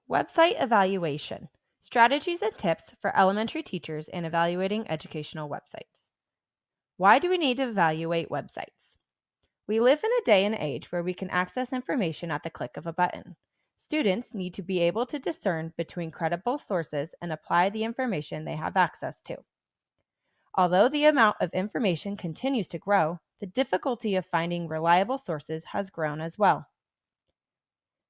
Website evaluation. Strategies and tips for elementary teachers in evaluating educational websites. Why do we need to evaluate websites? We live in a day and age where we can access information at the click of a button. Students need to be able to discern between credible sources and apply the information they have access to. Although the amount of information continues to grow, the difficulty of finding reliable sources has grown as well.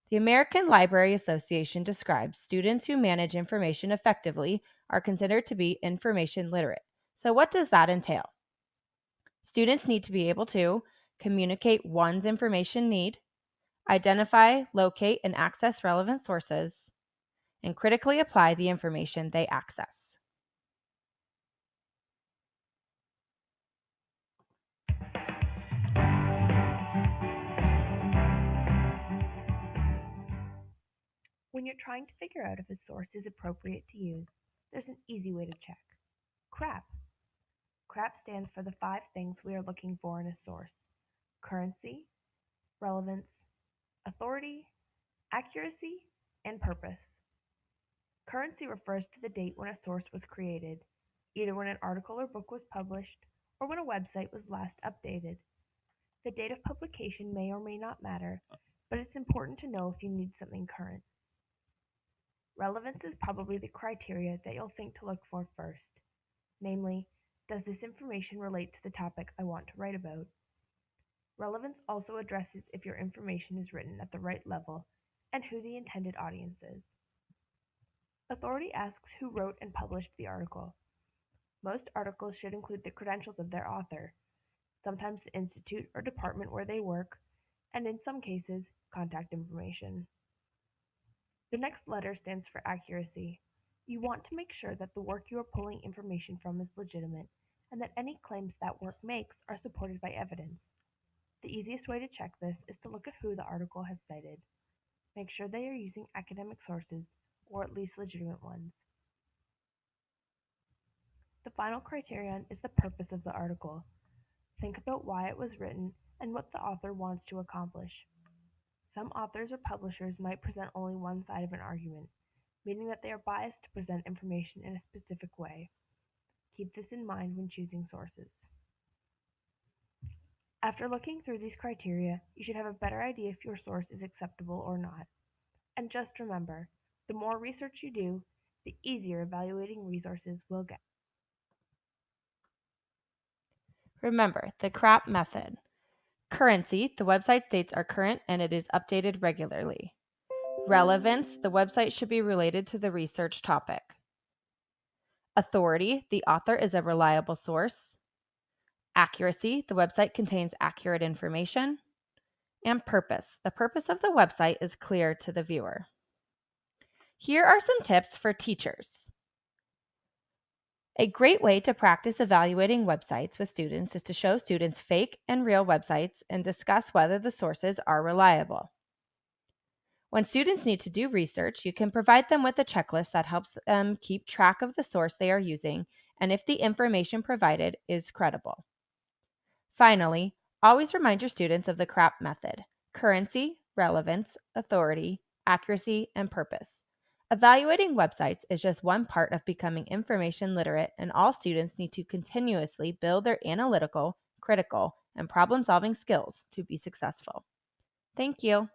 The American Library Association describes students who manage information effectively are considered to be information literate. So what does that entail? Students need to be able to communicate one's information need, identify, locate, and access relevant sources, and critically apply the information they access. When you're trying to figure out if a source is appropriate to use, there's an easy way to check. CRAAP. CRAAP stands for the 5 things we are looking for in a source: currency, relevance, authority, accuracy, and purpose. Currency refers to the date when a source was created, either when an article or book was published, or when a website was last updated. The date of publication may or may not matter, but it's important to know if you need something current. Relevance is probably the criteria that you'll think to look for first. Namely, does this information relate to the topic I want to write about? Relevance also addresses if your information is written at the right level and who the intended audience is. Authority asks who wrote and published the article. Most articles should include the credentials of their author, sometimes the institute or department where they work, and in some cases, contact information. The next letter stands for accuracy. You want to make sure that the work you are pulling information from is legitimate, and that any claims that work makes are supported by evidence. The easiest way to check this is to look at who the article has cited. Make sure they are using academic sources, or at least legitimate ones. The final criterion is the purpose of the article. Think about why it was written and what the author wants to accomplish. Some authors or publishers might present only one side of an argument, meaning that they are biased to present information in a specific way. Keep this in mind when choosing sources. After looking through these criteria, you should have a better idea if your source is acceptable or not. And just remember, the more research you do, the easier evaluating resources will get. Remember, the CRAAP method. Currency, the website's dates are current and it is updated regularly. Relevance, the website should be related to the research topic. Authority, the author is a reliable source. Accuracy, the website contains accurate information. And purpose, the purpose of the website is clear to the viewer. Here are some tips for teachers. A great way to practice evaluating websites with students is to show students fake and real websites and discuss whether the sources are reliable. When students need to do research, you can provide them with a checklist that helps them keep track of the source they are using and if the information provided is credible. Finally, always remind your students of the CRAAP method: currency, relevance, authority, accuracy, and purpose. Evaluating websites is just one part of becoming information literate, and all students need to continuously build their analytical, critical, and problem-solving skills to be successful. Thank you.